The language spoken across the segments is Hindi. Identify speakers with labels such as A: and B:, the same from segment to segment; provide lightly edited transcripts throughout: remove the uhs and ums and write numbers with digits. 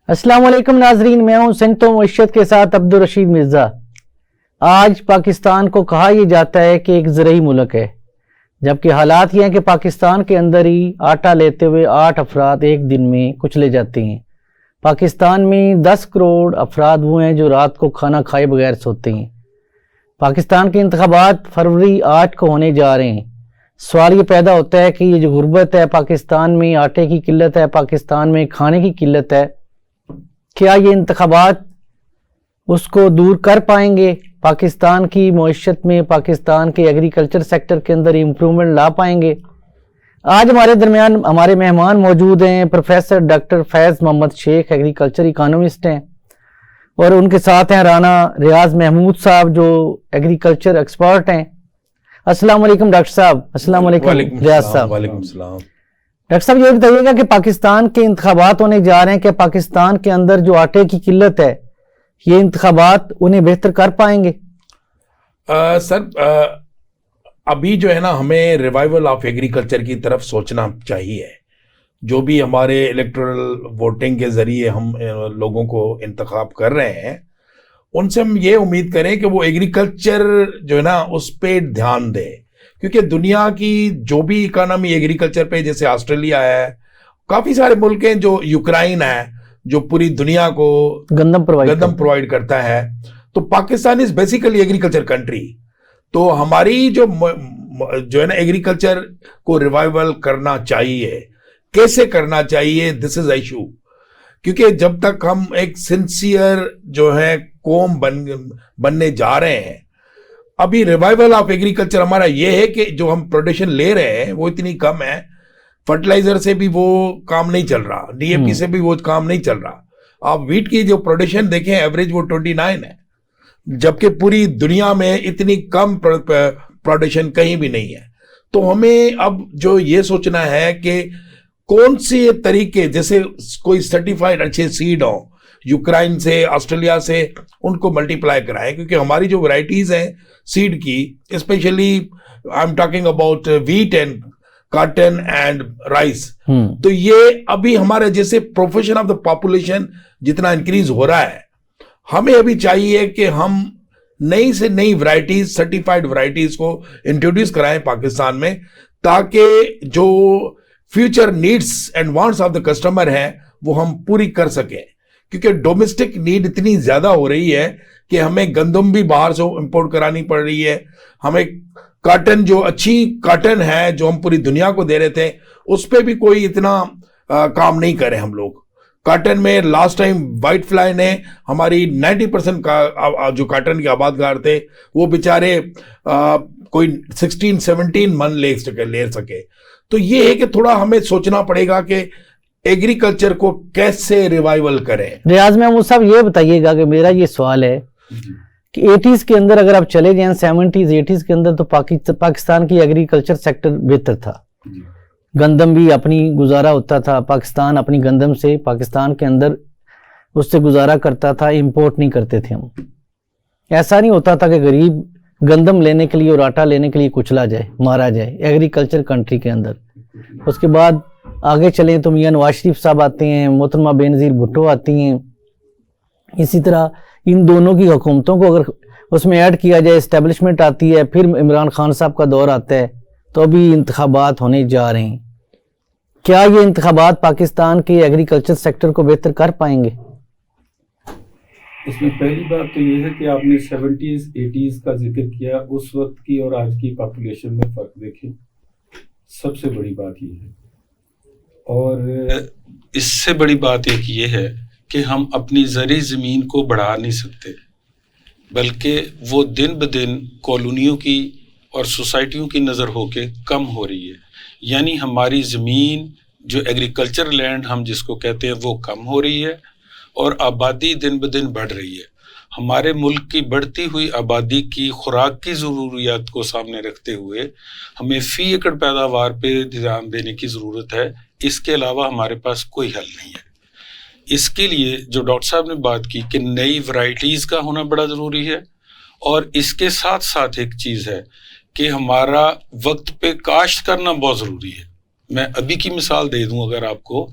A: अस्सलाम वालेकुम नाजरीन, मैं हूं सिंतो मईशत के साथ अब्दुल रशीद मिर्ज़ा। आज पाकिस्तान को कहा यह जाता है कि एक ज़रई मुल्क है, जबकि हालात ये हैं कि पाकिस्तान के अंदर ही आटा लेते हुए 8 अफराद एक दिन में कुचले जाते हैं। पाकिस्तान में 10 करोड़ अफराद वो हैं जो रात को खाना खाए बगैर सोते हैं। पाकिस्तान के इंतखाबात फरवरी 8 को होने जा रहे हैं। सवाल ये पैदा होता है कि ये जो गुर्बत है, पाकिस्तान में आटे की किल्लत है, पाकिस्तान में खाने की किल्लत है, क्या ये इंतखाबात उसको दूर कर पाएंगे? पाकिस्तान की मईशत में, पाकिस्तान के एग्रीकल्चर सेक्टर के अंदर इम्प्रूवमेंट ला पाएंगे? आज हमारे दरमियान हमारे मेहमान मौजूद हैं। प्रोफेसर डॉक्टर फैज़ मोहम्मद शेख एग्रीकल्चर इकोनॉमिस्ट हैं, और उनके साथ हैं राना रियाज महमूद साहब जो एग्रीकल्चर एक्सपर्ट हैं। अस्सलाम वालेकुम डॉक्टर साहब। अस्सलाम वालेकुम रियाज साहब।
B: वालेकुम सलाम।
A: डॉक्टर साहब ये बताइएगा कि पाकिस्तान के इंतखाबात होने जा रहे हैं कि पाकिस्तान के अंदर जो आटे की किल्लत है, ये इंतखाबात उन्हें बेहतर कर पाएंगे?
B: सर, अभी जो है ना, हमें रिवाइवल ऑफ एग्रीकल्चर की तरफ सोचना चाहिए। जो भी हमारे इलेक्टोरल वोटिंग के जरिए हम लोगों को इंतखाब कर रहे हैं, उनसे हम ये उम्मीद करें कि वो एग्रीकल्चर जो है ना उस पर ध्यान दें, क्योंकि दुनिया की जो भी इकोनॉमी एग्रीकल्चर पे, जैसे ऑस्ट्रेलिया है, काफ़ी सारे मुल्क हैं, जो यूक्रेन है जो पूरी दुनिया को गंदम प्रोवाइड करता है, तो Pakistan is basically agriculture country. तो हमारी जो है ना एग्रीकल्चर को रिवाइवल करना चाहिए। कैसे करना चाहिए, दिस इज इशू। क्योंकि जब तक हम एक सिंसियर जो है कौम बनने जा रहे हैं, अभी रिवाइवल ऑफ एग्रीकल्चर हमारा ये है कि जो हम प्रोडक्शन ले रहे हैं वो इतनी कम है, फर्टिलाइजर से भी वो काम नहीं चल रहा, डीएपी से भी वो काम नहीं चल रहा। आप वीट की जो प्रोडक्शन देखें, एवरेज वो 29 है, जबकि पूरी दुनिया में इतनी कम प्रोडक्शन कहीं भी नहीं है। तो हमें अब जो ये सोचना है कि कौन से तरीके, जैसे कोई सर्टिफाइड अच्छे सीड हो यूक्रेन से, ऑस्ट्रेलिया से, उनको मल्टीप्लाई कराएं, क्योंकि हमारी जो वैरायटीज हैं सीड की, specially I am talking about wheat and cotton and rice, तो ये अभी हमारे जैसे प्रोफेशन ऑफ द पॉपुलेशन जितना इंक्रीज हो रहा है, हमें अभी चाहिए कि हम नई से नई वैरायटीज, सर्टिफाइड वैरायटीज को इंट्रोड्यूस कराएं पाकिस्तान में, ताकि जो future needs and wants of the customer है वो हम पूरी कर सकें। क्योंकि डोमेस्टिक नीड इतनी ज्यादा हो रही है कि हमें गंदम भी बाहर से इंपोर्ट करानी पड़ रही है, हमें कॉटन, जो अच्छी कॉटन है जो हम पूरी दुनिया को दे रहे थे, उस पर भी कोई इतना काम नहीं करे हम लोग। कॉटन में लास्ट टाइम व्हाइट फ्लाई ने हमारी 90% का जो कॉटन के आबादगार थे, वो बेचारे कोई 16-17 मन ले सके। तो ये है कि थोड़ा हमें सोचना पड़ेगा कि एग्रीकल्चर को कैसे रिवाइवल करें।
A: रियाज महमूद साहब ये बताइएगा कि मेरा ये सवाल है कि 80s के अंदर अगर आप चले जाएं, 70s 80s के अंदर, तो पाकिस्तान की एग्रीकल्चर सेक्टर बेहतर था। गंदम भी अपनी गुजारा होता था, पाकिस्तान अपनी गंदम से पाकिस्तान के अंदर उससे गुजारा करता था, इंपोर्ट नहीं करते थे हम। ऐसा नहीं होता था कि गरीब गंदम लेने के लिए और आटा लेने के लिए कुचला जाए, मारा जाए एग्रीकल्चर कंट्री के अंदर। उसके बाद आगे चलें तो मियां नवाज शरीफ साहब आते हैं, मोहतरमा बेनज़ीर भुट्टो आती हैं। इसी तरह इन दोनों की हुकूमतों को अगर उसमें ऐड किया जाए, इस्टेब्लिशमेंट आती है, फिर इमरान खान साहब का दौर आता है, तो अभी इंतखाबात होने जा रहे हैं। क्या ये इंतखाबात पाकिस्तान के एग्रीकल्चर सेक्टर को बेहतर कर पाएंगे?
C: इसमें पहली बात तो ये है कि आपने 70s 80s का जिक्र किया, उस वक्त की और आज की पॉपुलेशन में फ़र्क देखें, सबसे बड़ी बात ये है। और
D: इससे बड़ी बात एक ये है कि हम अपनी ज़री ज़मीन को बढ़ा नहीं सकते, बल्कि वो दिन ब दिन कॉलोनियों की और सोसाइटियों की नज़र होके कम हो रही है। यानी हमारी ज़मीन, जो एग्रीकल्चर लैंड हम जिसको कहते हैं, वो कम हो रही है और आबादी दिन ब दिन बढ़ रही है। हमारे मुल्क की बढ़ती हुई आबादी की खुराक की ज़रूरियात को सामने रखते हुए हमें फ़ी एकड़ पैदावार पे ध्यान देने की ज़रूरत है। इसके अलावा हमारे पास कोई हल नहीं है। इसके लिए जो डॉक्टर साहब ने बात की कि नई वैरायटीज़ का होना बड़ा ज़रूरी है, और इसके साथ साथ एक चीज़ है कि हमारा वक्त पे काश्त करना बहुत ज़रूरी है। मैं अभी की मिसाल दे दूं अगर आपको,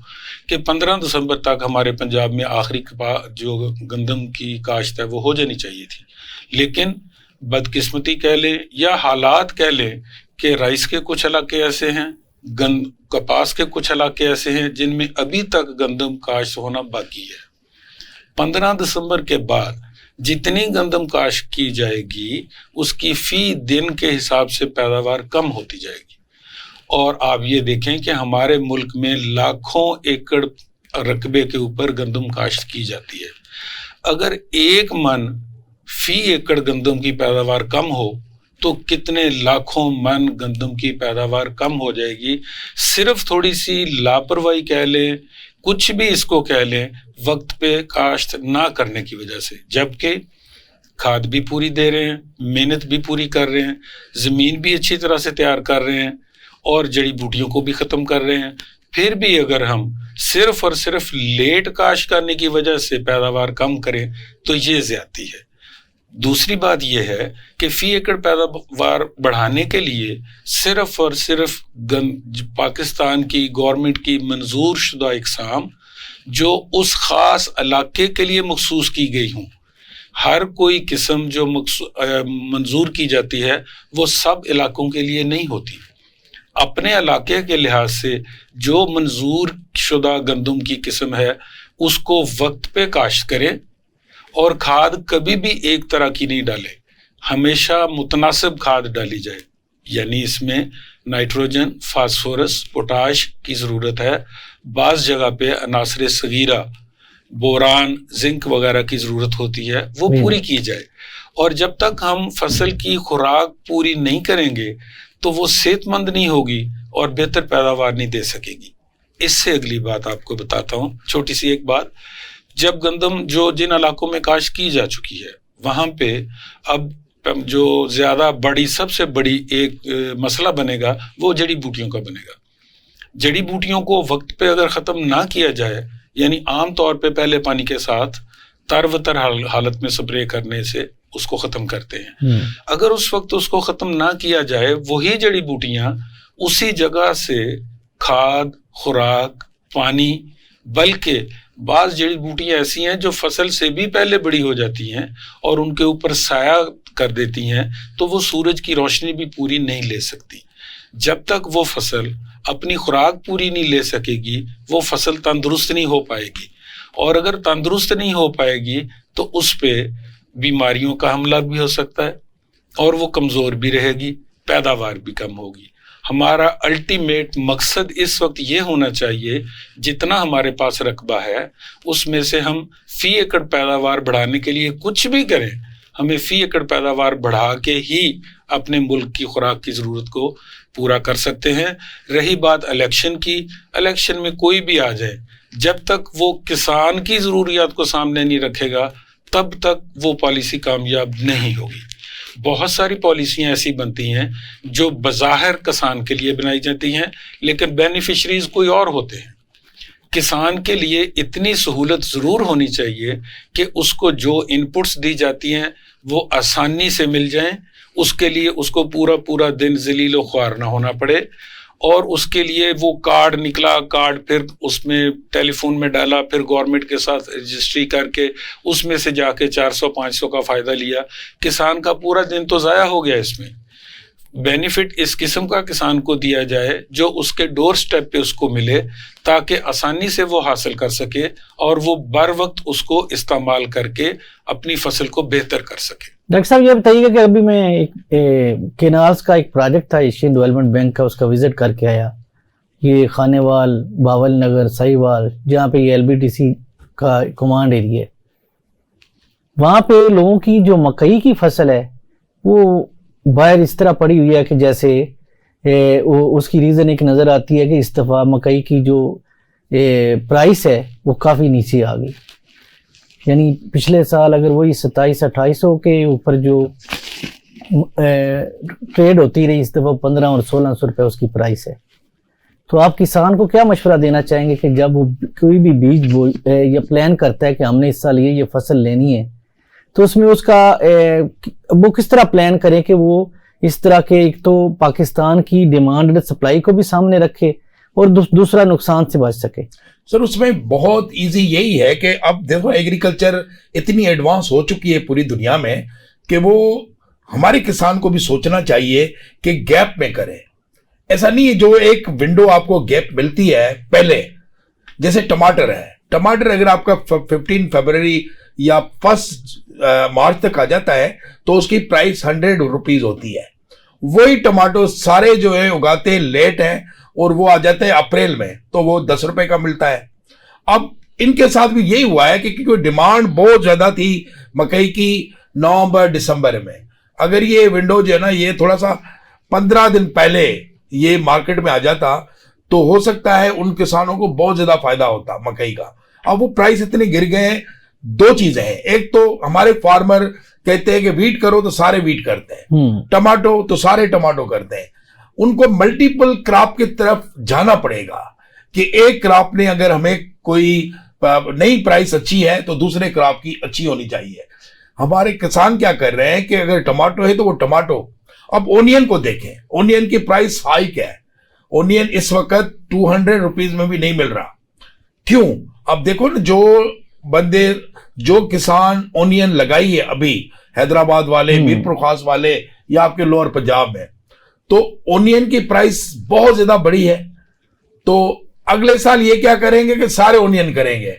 D: कि 15 दिसंबर तक हमारे पंजाब में आखिरी जो गंदम की काश्त है वो हो जानी चाहिए थी, लेकिन बदकिस्मती कह लें या हालात कह लें कि राइस के कुछ इलाके ऐसे हैं, कपास के कुछ इलाके ऐसे हैं जिनमें अभी तक गंदम काश्त होना बाकी है। 15 दिसंबर के बाद जितनी गंदम काश्त की जाएगी उसकी फी दिन के हिसाब से पैदावार कम होती जाएगी। और आप ये देखें कि हमारे मुल्क में लाखों एकड़ रकबे के ऊपर गंदम काश्त की जाती है। अगर 1 मन फी एकड़ गंदम की पैदावार कम हो तो कितने लाखों मन गंदम की पैदावार कम हो जाएगी, सिर्फ थोड़ी सी लापरवाही कह लें, कुछ भी इसको कह लें, वक्त पे काश्त ना करने की वजह से। जबकि खाद भी पूरी दे रहे हैं, मेहनत भी पूरी कर रहे हैं, ज़मीन भी अच्छी तरह से तैयार कर रहे हैं और जड़ी बूटियों को भी ख़त्म कर रहे हैं, फिर भी अगर हम सिर्फ और सिर्फ लेट काश्त करने की वजह से पैदावार कम करें तो ये ज़्यादती है। दूसरी बात यह है कि फी एकड़ पैदावार बढ़ाने के लिए सिर्फ और सिर्फ पाकिस्तान की गवर्नमेंट की मंजूर शुदा इकसाम जो उस ख़ास इलाके के लिए मखसूस की गई हों, हर कोई किस्म जो मंजूर की जाती है वो सब इलाकों के लिए नहीं होती। अपने इलाके के लिहाज से जो मंजूर शुदा गंदम की किस्म है उसको वक्त पे काश्त करें और खाद कभी भी एक तरह की नहीं डालें, हमेशा मुतनासिब खाद डाली जाए। यानी इसमें नाइट्रोजन, फास्फोरस, पोटाश की ज़रूरत है, बाज़ जगह पे अनासरे सगीरा, बोरान, जिंक वगैरह की ज़रूरत होती है, वो पूरी की जाए। और जब तक हम फसल की खुराक पूरी नहीं करेंगे तो वो सेहतमंद नहीं होगी और बेहतर पैदावार नहीं दे सकेगी। इससे अगली बात आपको बताता हूँ, छोटी सी एक बात। जब गंदम जो जिन इलाकों में काश्त की जा चुकी है वहाँ पे अब जो ज़्यादा बड़ी सबसे बड़ी एक मसला बनेगा वो जड़ी बूटियों का बनेगा। जड़ी बूटियों को वक्त पे अगर ख़त्म ना किया जाए, यानी आम तौर पे पहले पानी के साथ तरवतर हालत में स्प्रे करने से उसको ख़त्म करते हैं, अगर उस वक्त उसको ख़त्म ना किया जाए वही जड़ी बूटियाँ उसी जगह से खाद, खुराक, पानी, बल्कि बाज़ जड़ी बूटियाँ ऐसी हैं जो फसल से भी पहले बड़ी हो जाती हैं और उनके ऊपर साया कर देती हैं, तो वो सूरज की रोशनी भी पूरी नहीं ले सकती। जब तक वो फसल अपनी खुराक पूरी नहीं ले सकेगी वो फसल तंदुरुस्त नहीं हो पाएगी, और अगर तंदुरुस्त नहीं हो पाएगी तो उस पे बीमारियों का हमला भी हो सकता है और वो कमज़ोर भी रहेगी, पैदावार भी कम होगी। हमारा अल्टीमेट मकसद इस वक्त ये होना चाहिए, जितना हमारे पास रकबा है उसमें से हम फी एकड़ पैदावार बढ़ाने के लिए कुछ भी करें, हमें फी एकड़ पैदावार बढ़ा के ही अपने मुल्क की खुराक की ज़रूरत को पूरा कर सकते हैं। रही बात इलेक्शन की, इलेक्शन में कोई भी आ जाए, जब तक वो किसान की ज़रूरियात को सामने नहीं रखेगा तब तक वो पॉलिसी कामयाब नहीं होगी। बहुत सारी पॉलिसियां ऐसी बनती हैं जो बज़ाहिर किसान के लिए बनाई जाती हैं लेकिन बेनिफिशरीज कोई और होते हैं। किसान के लिए इतनी सहूलत ज़रूर होनी चाहिए कि उसको जो इनपुट्स दी जाती हैं वो आसानी से मिल जाएं, उसके लिए उसको पूरा दिन ज़लील व ख्वार ना होना पड़े, और उसके लिए वो कार्ड निकला, कार्ड फिर उसमें टेलीफोन में डाला, फिर गवर्नमेंट के साथ रजिस्ट्री करके उसमें से जाके 400-500 का फ़ायदा लिया, किसान का पूरा दिन तो ज़ाया हो गया। इसमें बेनिफिट इस किस्म का किसान को दिया जाए जो उसके डोर स्टेप पे उसको मिले, ताकि आसानी से वो हासिल कर सके और वो बर वक्त उसको इस्तेमाल करके अपनी फसल को बेहतर कर सके।
A: डॉक्टर साहब ये बताइएगा कि अभी मैं एक केनाल्स का एक प्रोजेक्ट था एशियन डेवलपमेंट बैंक का, उसका विजिट करके आया, ये खानेवाल, बावल नगर, साहिवाल, जहाँ पे ये LBTC का कमांड एरिया है, वहाँ पे लोगों की जो मकई की फसल है वो बाहर इस तरह पड़ी हुई है कि जैसे उसकी रीज़न एक नज़र आती है कि इस दफ़ा मकई की जो प्राइस है वो काफ़ी नीचे आ गई। यानी पिछले साल अगर वही 2700-2800 के ऊपर जो ट्रेड होती रही, इस दफ़ा 1500 और 1600 रुपये उसकी प्राइस है। तो आप किसान को क्या मशवरा देना चाहेंगे कि जब वो कोई भी बीज या प्लान करता है कि हमने इस साल ये फसल लेनी है, तो उसमें उसका वो किस तरह प्लान करें कि वो इस तरह के, एक तो पाकिस्तान की डिमांड एंड सप्लाई को भी सामने रखे और दूसरा नुकसान से बच सके?
B: सर उसमें बहुत इजी यही है कि अब देखो एग्रीकल्चर इतनी एडवांस हो चुकी है पूरी दुनिया में कि वो हमारे किसान को भी सोचना चाहिए कि गैप में करें। ऐसा नहीं है जो एक विंडो आपको गैप मिलती है पहले, जैसे टमाटर है, टमाटर अगर आपका 15 फरवरी या 1 मार्च तक आ जाता है तो उसकी प्राइस 100 रुपीज होती है। वही टमाटो सारे जो है उगाते लेट हैं और वो आ जाते हैं अप्रैल में तो वो 10 रुपए का मिलता है। अब इनके साथ भी यही हुआ है कि क्योंकि डिमांड बहुत ज्यादा थी मकई की नवंबर दिसंबर में, अगर ये विंडो जो है ना ये थोड़ा सा 15 दिन पहले ये मार्केट में आ जाता तो हो सकता है उन किसानों को बहुत ज्यादा फायदा होता मकई का। अब वो प्राइस इतने गिर गए हैं, दो चीजें हैं, एक तो हमारे फार्मर कहते हैं कि वीट करो तो सारे वीट करते हैं, टमाटो तो सारे टमाटो करते हैं। उनको मल्टीपल क्रॉप की तरफ जाना पड़ेगा कि एक क्रॉप ने अगर हमें कोई नई प्राइस अच्छी है तो दूसरे क्रॉप की अच्छी होनी चाहिए। हमारे किसान क्या कर रहे हैं कि अगर टमाटो है तो वो टमाटो, अब ओनियन को देखें, ओनियन की प्राइस हाइक है, ओनियन इस वक्त 200 रुपीज में भी नहीं मिल रहा। क्यों? अब देखो ना जो बंदे जो किसान ओनियन लगाई है अभी हैदराबाद वाले, मीरपुर खास वाले या आपके लोअर पंजाब में, तो ओनियन की प्राइस बहुत ज्यादा बढ़ी है। तो अगले साल ये क्या करेंगे कि सारे ओनियन करेंगे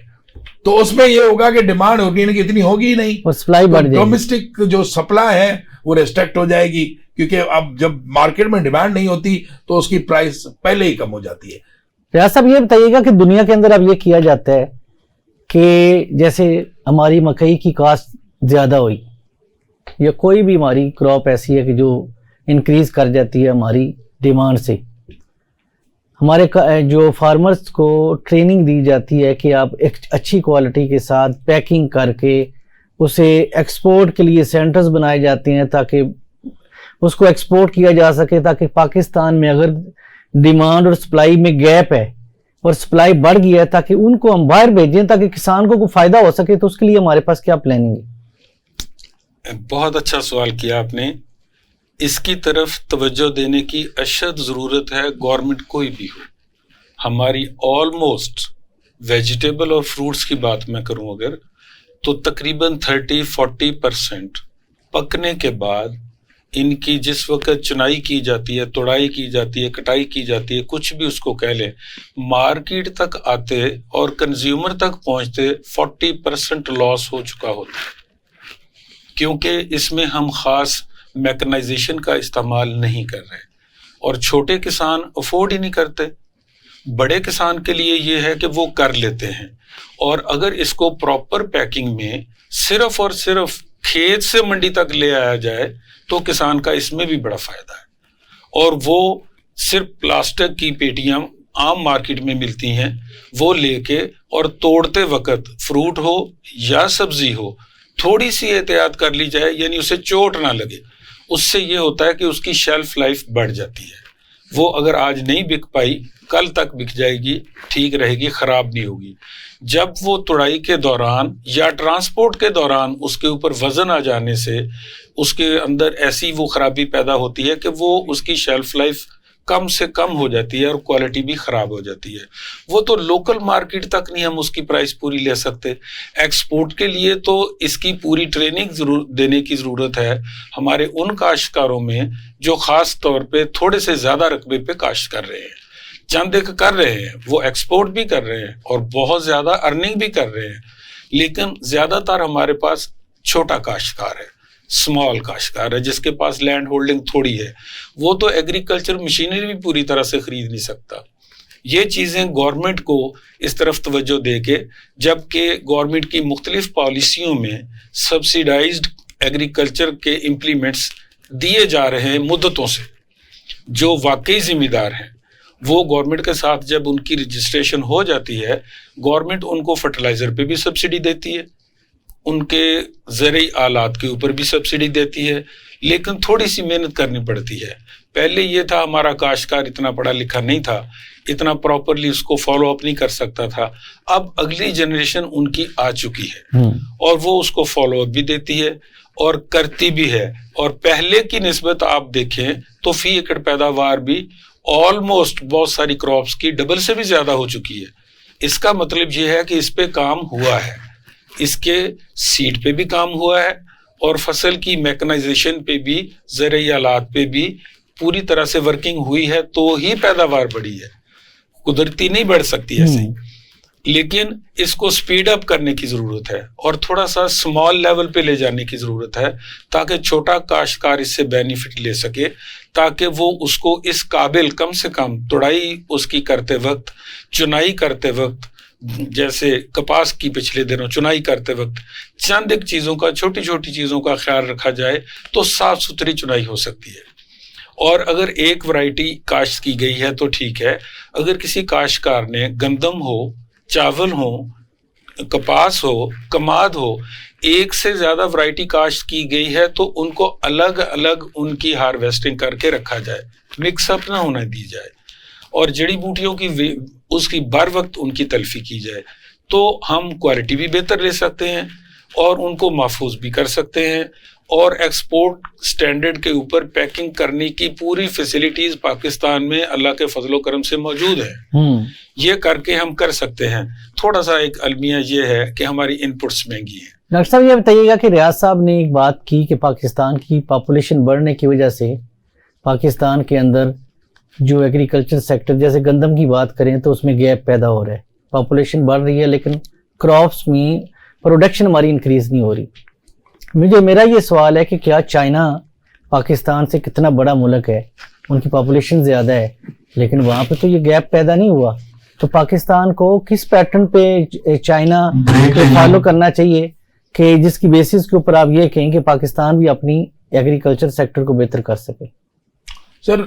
B: तो उसमें ये होगा कि डिमांड ओनियन की इतनी होगी ही नहीं
A: और सप्लाई बढ़ जाएगी,
B: डोमेस्टिक जो सप्लाई है वो रेस्ट्रिक्ट हो जाएगी क्योंकि अब जब मार्केट में डिमांड नहीं होती तो उसकी प्राइस पहले ही कम हो जाती है।
A: रियाज साहब ये बताइएगा कि दुनिया के अंदर अब ये किया जाता है कि जैसे हमारी मकई की कास्ट ज्यादा हुई या कोई भी हमारी क्रॉप ऐसी है कि जो इंक्रीज कर जाती है हमारी डिमांड से, हमारे जो फार्मर्स को ट्रेनिंग दी जाती है कि आप एक अच्छी क्वालिटी के साथ पैकिंग करके उसे एक्सपोर्ट के लिए सेंटर्स बनाए जाते हैं ताकि उसको एक्सपोर्ट किया जा सके, ताकि पाकिस्तान में अगर डिमांड और सप्लाई में गैप है और सप्लाई बढ़ गई है ताकि उनको हम बाहर भेजें ताकि किसान को कोई फायदा हो सके। तो उसके लिए हमारे पास क्या प्लानिंग है?
D: बहुत अच्छा सवाल किया आपने। इसकी तरफ तवज्जो देने की अशद ज़रूरत है, गवर्नमेंट कोई भी हो। हमारी ऑलमोस्ट वेजिटेबल और फ्रूट्स की बात मैं करूं अगर, तो तकरीबन 30-40% पकने के बाद इनकी जिस वक्त चुनाई की जाती है, तोड़ाई की जाती है, कटाई की जाती है, कुछ भी उसको कह लें, मार्केट तक आते और कंज्यूमर तक पहुंचते 40% लॉस हो चुका होता है, क्योंकि इसमें हम खास मैकेनाइजेशन का इस्तेमाल नहीं कर रहे और छोटे किसान अफोर्ड ही नहीं करते। बड़े किसान के लिए ये है कि वो कर लेते हैं, और अगर इसको प्रॉपर पैकिंग में सिर्फ और सिर्फ खेत से मंडी तक ले आया जाए तो किसान का इसमें भी बड़ा फायदा है। और वो सिर्फ प्लास्टिक की पेटियां आम मार्केट में मिलती हैं, वो लेके और तोड़ते वक्त फ्रूट हो या सब्जी हो थोड़ी सी एहतियात कर ली जाए, यानी उसे चोट ना लगे। उससे ये होता है कि उसकी शेल्फ लाइफ बढ़ जाती है। वो अगर आज नहीं बिक पाई कल तक बिक जाएगी, ठीक रहेगी, खराब नहीं होगी। जब वो तुड़ाई के दौरान या ट्रांसपोर्ट के दौरान उसके ऊपर वजन आ जाने से उसके अंदर ऐसी वो खराबी पैदा होती है कि वो उसकी शेल्फ लाइफ कम से कम हो जाती है और क्वालिटी भी खराब हो जाती है। वो तो लोकल मार्केट तक नहीं हम उसकी प्राइस पूरी ले सकते। एक्सपोर्ट के लिए तो इसकी पूरी ट्रेनिंग देने की ज़रूरत है हमारे उन काश्तकारों में जो ख़ास तौर पे थोड़े से ज़्यादा रकबे पे काश्त कर रहे हैं। चंद एक कर रहे हैं, वो एक्सपोर्ट भी कर रहे हैं और बहुत ज़्यादा अर्निंग भी कर रहे हैं, लेकिन ज़्यादातर हमारे पास छोटा काश्तकार है, स्मॉल काश्तकार है, जिसके पास लैंड होल्डिंग थोड़ी है। वो तो एग्रीकल्चर मशीनरी भी पूरी तरह से खरीद नहीं सकता। ये चीज़ें गवर्नमेंट को इस तरफ तवज्जो दे के, जबकि गवर्नमेंट की मुख्तलिफ पॉलिसियों में सब्सिडाइज्ड एग्रीकल्चर के इम्प्लीमेंट्स दिए जा रहे हैं मुद्दतों से, जो वाकई जिम्मेदार हैं वो गवर्नमेंट के साथ जब उनकी रजिस्ट्रेशन हो जाती है, गवर्नमेंट उनको फर्टिलाइज़र पे भी सब्सिडी देती है, उनके ज़रूरी आलात के ऊपर भी सब्सिडी देती है, लेकिन थोड़ी सी मेहनत करनी पड़ती है। पहले ये था हमारा काश्तकार इतना पढ़ा लिखा नहीं था, इतना प्रॉपरली उसको फॉलो अप नहीं कर सकता था। अब अगली जनरेशन उनकी आ चुकी है और वो उसको फॉलो अप भी देती है और करती भी है। और पहले की निस्बत आप देखें तो फी एकड़ पैदावार भी ऑलमोस्ट बहुत सारी क्रॉप्स की डबल से भी ज्यादा हो चुकी है। इसका मतलब ये है कि इस पे काम हुआ है, इसके सीड पे भी काम हुआ है और फसल की मैकेनाइजेशन पे भी, ज़रूरी आलात पे भी पूरी तरह से वर्किंग हुई है, तो ही पैदावार बढ़ी है। कुदरती नहीं बढ़ सकती ऐसे ही, लेकिन इसको स्पीड अप करने की जरूरत है और थोड़ा सा स्मॉल लेवल पे ले जाने की जरूरत है, ताकि छोटा काश्तकार इससे बेनिफिट ले सके, ताकि वो उसको इस काबिल कम से कम तुड़ाई उसकी करते वक्त, चुनाई करते वक्त, जैसे कपास की पिछले दिनों चुनाई करते वक्त चंद एक चीजों का, छोटी छोटी चीजों का ख्याल रखा जाए तो साफ सुथरी चुनाई हो सकती है। और अगर एक वैरायटी काश्त की गई है तो ठीक है, अगर किसी काश्तकार ने गंदम हो, चावल हो, कपास हो, कमाद हो, एक से ज्यादा वैरायटी काश्त की गई है तो उनको अलग अलग उनकी हार्वेस्टिंग करके रखा जाए, मिक्सअप ना होने दी जाए और जड़ी बूटियों की उसकी बर वक्त उनकी तलफी की जाए, तो हम क्वालिटी भी बेहतर ले सकते हैं और उनको महफूज भी कर सकते हैं और एक्सपोर्ट स्टैंडर्ड के ऊपर पैकिंग करने की पूरी फैसिलिटीज पाकिस्तान में अल्लाह के फजलो करम से मौजूद है। ये करके हम कर सकते हैं। थोड़ा सा एक अलमिया ये है कि हमारी इनपुट्स महंगी है।
A: डॉक्टर साहब ये बताइएगा कि रियाज साहब ने एक बात की कि पाकिस्तान की पॉपुलेशन बढ़ने की वजह से पाकिस्तान के अंदर जो एग्रीकल्चर सेक्टर, जैसे गंदम की बात करें तो उसमें गैप पैदा हो रहा है। पॉपुलेशन बढ़ रही है लेकिन क्रॉप्स में प्रोडक्शन हमारी इंक्रीज नहीं हो रही। मेरा ये सवाल है कि क्या चाइना पाकिस्तान से कितना बड़ा मुल्क है, उनकी पॉपुलेशन ज़्यादा है लेकिन वहाँ पे तो ये गैप पैदा नहीं हुआ, तो पाकिस्तान को किस पैटर्न पे चाइना को फॉलो करना चाहिए कि जिसकी बेसिस के ऊपर आप ये कहें कि पाकिस्तान भी अपनी एग्रीकल्चर सेक्टर को बेहतर कर सके?
B: Sir,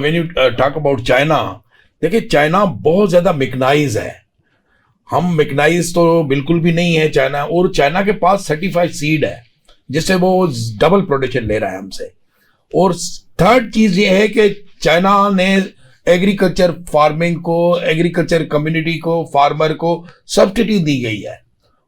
B: when you talk about China, देखिए चाइना बहुत ज़्यादा मैकेनाइज है, हम मैकेनाइज तो बिल्कुल भी नहीं है चाइना, और चाइना के पास सर्टिफाइड सीड है जिससे वो डबल प्रोडक्शन ले रहा है हमसे। और थर्ड चीज ये है कि चाइना ने एग्रीकल्चर फार्मिंग को, एग्रीकल्चर कम्युनिटी को, फार्मर को सब्सिडी दी गई है,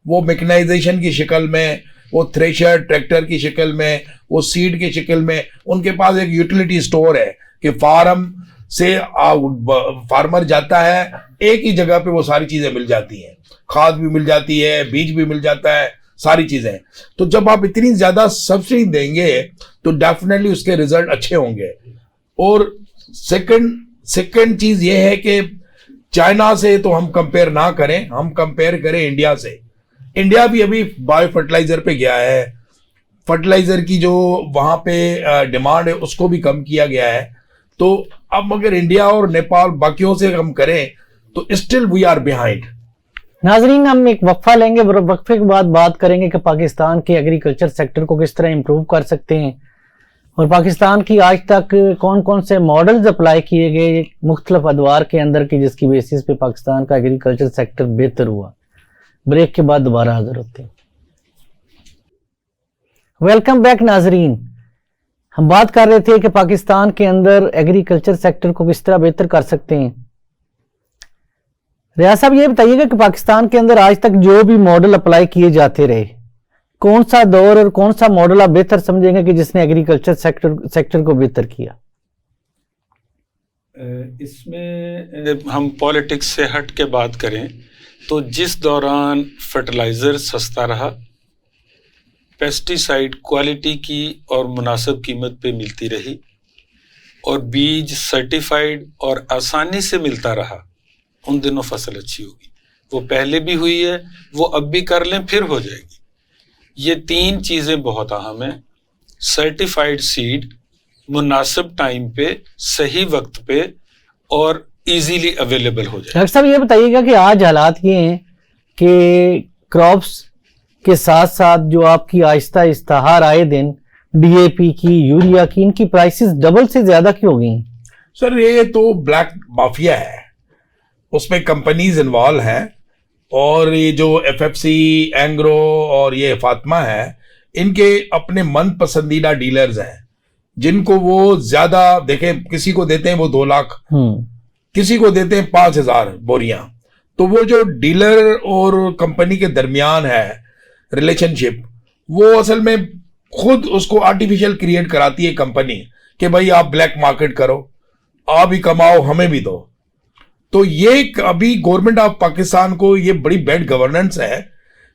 B: वो मैकेनाइजेशन की शक्ल में, वो थ्रेशर ट्रैक्टर की शक्ल में, वो सीड की शक्ल में। उनके पास एक यूटिलिटी स्टोर है कि फार्म से फार्मर जाता है, एक ही जगह पे वो सारी चीजें मिल जाती हैं, खाद भी मिल जाती है, बीज भी मिल जाता है, सारी चीजें। तो जब आप इतनी ज्यादा सब्सिडी देंगे तो डेफिनेटली उसके रिजल्ट अच्छे होंगे। और सेकंड चीज ये है कि चाइना से तो हम कंपेयर ना करें, हम कंपेयर करें इंडिया से। इंडिया भी अभी बायो फर्टिलाइजर पे गया है, फर्टिलाइजर की जो वहां पे डिमांड है उसको भी कम किया गया है। तो अब अगर इंडिया और नेपाल बाकियों से हम करें तो स्टिल वी आर बिहाइंड।
A: नाजरीन, हम एक वक्फा लेंगे, वक्फे के बाद बात करेंगे कि पाकिस्तान के एग्रीकल्चर सेक्टर को किस तरह इम्प्रूव कर सकते हैं और पाकिस्तान की आज तक कौन कौन से मॉडल्स अप्लाई किए गए मुख्तलिफ अदवार के अंदर की जिसकी बेसिस पे पाकिस्तान का एग्रीकल्चर सेक्टर बेहतर हुआ। ब्रेक के बाद दोबारा हाजिर होते हैं। वेलकम बैक नाजरीन, हम बात कर रहे थे कि पाकिस्तान के अंदर एग्रीकल्चर सेक्टर को किस तरह बेहतर कर सकते हैं। रियाज साहब ये बताइएगा कि पाकिस्तान के अंदर आज तक जो भी मॉडल अप्लाई किए जाते रहे, कौन सा दौर और कौन सा मॉडल आप बेहतर समझेंगे कि जिसने एग्रीकल्चर सेक्टर को बेहतर किया?
D: इसमें हम पॉलिटिक्स से हट के बात करें तो जिस दौरान फर्टिलाइजर सस्ता रहा, पेस्टिसाइड क्वालिटी की और मुनासिब कीमत पे मिलती रही और बीज सर्टिफाइड और आसानी से मिलता रहा, उन दिनों फसल अच्छी होगी। वो पहले भी हुई है, वो अब भी कर लें फिर हो जाएगी। ये तीन चीजें बहुत अहम है। सर्टिफाइड सीड मुनासिब टाइम पे, सही वक्त पे और इजीली अवेलेबल हो जाए।
A: डॉक्टर साहब ये बताइएगा कि आज हालात ये हैं कि क्रॉप्स के साथ साथ जो आपकी आहिस्ता आहिस्ता हर आए दिन डीएपी की, यूरिया की, इनकी प्राइसेस डबल से ज्यादा क्यों हो गई?
B: सर ये तो ब्लैक माफिया है, उसमें कंपनीज इन्वॉल्व हैं और ये जो एफएफसी, एंग्रो और ये फातिमा है, इनके अपने मन पसंदीदा डीलर्स हैं जिनको वो ज्यादा देखें, किसी को देते हैं वो 2 लाख, किसी को देते हैं 5,000 बोरियां। तो वो जो डीलर और कंपनी के दरमियान है रिलेशनशिप, वो असल में खुद उसको आर्टिफिशियल क्रिएट कराती है कंपनी कि भाई आप ब्लैक मार्केट करो, आप भी कमाओ हमें भी दो। तो ये अभी गवर्नमेंट ऑफ पाकिस्तान को ये बड़ी बैड गवर्नेंस है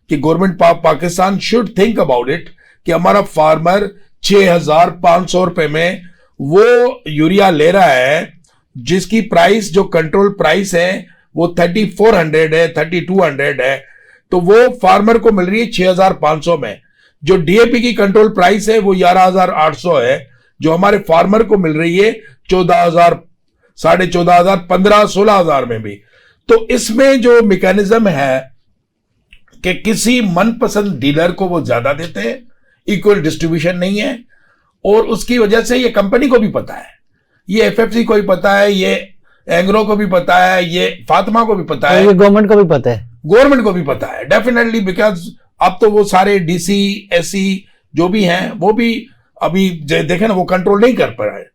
B: कि government of Pakistan should think about it कि हमारा फार्मर 6,500 रुपए में वो यूरिया ले रहा है जिसकी प्राइस जो कंट्रोल प्राइस है वो 3,400 है, 3,200 है, तो वो फार्मर को मिल रही है 6,500 में। जो डीएपी की कंट्रोल प्राइस है वो 11,800 है, जो हमारे फार्मर को मिल रही है 14,000, 14,500, 15,000, 16,000 में भी। तो इसमें जो मैकेनिज्म है कि किसी मनपसंद डीलर को वो ज्यादा देते हैं, इक्वल डिस्ट्रीब्यूशन नहीं है, और उसकी वजह से ये कंपनी को भी पता है, ये एफएफसी को भी पता है, ये एंग्रो को भी पता है, ये फातिमा को भी पता है,
A: ये गवर्नमेंट को भी पता है,
B: गवर्नमेंट को भी पता है डेफिनेटली, बिकॉज अब तो वो सारे डीसी एससी जो भी हैं वो भी अभी देखें ना वो कंट्रोल नहीं कर पा रहा है।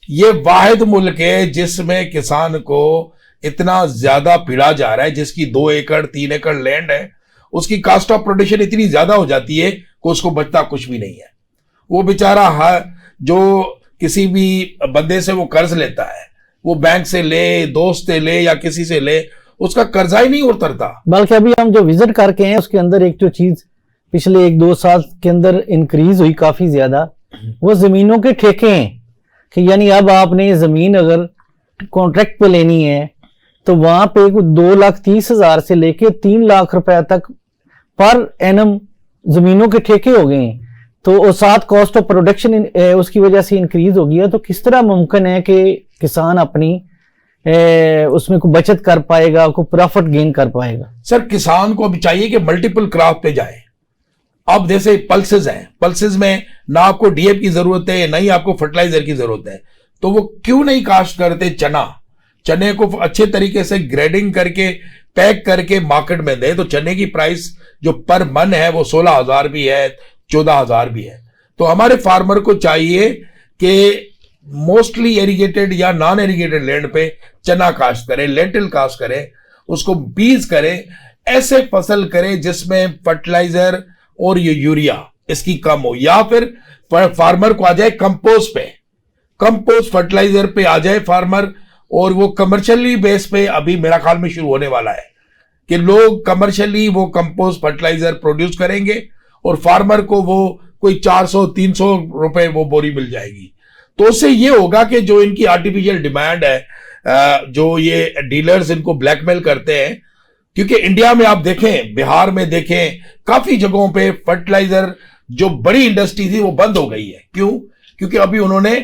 B: ये वाहिद मुल्क है जिसमें किसान को इतना ज्यादा पीड़ा जा रहा है, जिसकी 2 एकड़ 3 एकड़ लैंड है, उसकी कास्ट ऑफ प्रोडक्शन इतनी ज्यादा हो जाती है कि उसको बचता कुछ भी नहीं है। वो बेचारा जो किसी भी बंदे से वो कर्ज लेता है, वो बैंक से ले, दोस्त से ले या किसी से ले, उसका कर्जा ही नहीं उतरता।
A: बल्कि अभी हम जो विजिट करके हैं उसके अंदर एक जो चीज पिछले 1-2 साल के अंदर इंक्रीज हुई काफी ज्यादा, वो जमीनों के ठेके हैं कि यानी अब आपने जमीन अगर कॉन्ट्रैक्ट पे लेनी है तो वहां पे कुछ 2,30,000 से लेके 3 लाख रुपए तक पर एनम जमीनों के ठेके हो गए हैं। तो और साथ कॉस्ट ऑफ प्रोडक्शन उसकी वजह से इंक्रीज हो गया। तो किस तरह मुमकिन है कि किसान अपनी उसमें को बचत कर पाएगा, को प्रॉफिट गेन कर पाएगा?
B: सर किसान को भी चाहिए कि मल्टीपल क्रॉप पे जाए। अब जैसे पल्सेस हैं, पल्सेस में ना आपको डीएपी की जरूरत है ना ही आपको फर्टिलाइजर की जरूरत है, तो वो क्यों नहीं काश्त करते चने को अच्छे तरीके से ग्रेडिंग करके पैक करके मार्केट में दे, तो चने की प्राइस जो पर मन है वो 16,000 भी है, 14,000 भी है। तो हमारे फार्मर को चाहिए कि मोस्टली इरिगेटेड या नॉन इरिगेटेड लैंड पे चना काश्त करे, लेंटिल काश्त करे, उसको बीज करे, ऐसे फसल करे जिसमें फर्टिलाइजर और ये यूरिया इसकी कम हो, या फिर फार्मर को आ जाए कंपोस्ट फर्टिलाइजर पे आ जाए फार्मर, और वो कमर्शियली बेस पे अभी मेरा ख्याल में शुरू होने वाला है कि लोग कमर्शियली वो कंपोस्ट फर्टिलाइजर प्रोड्यूस करेंगे और फार्मर को वो कोई 400-300 रुपए वो बोरी मिल जाएगी। तो उससे ये होगा कि जो इनकी आर्टिफिशियल डिमांड है, जो ये डीलर्स इनको ब्लैकमेल करते हैं, क्योंकि इंडिया में आप देखें, बिहार में देखें, काफी जगहों पे फर्टिलाइजर जो बड़ी इंडस्ट्री थी वो बंद हो गई है। क्यों? क्योंकि अभी उन्होंने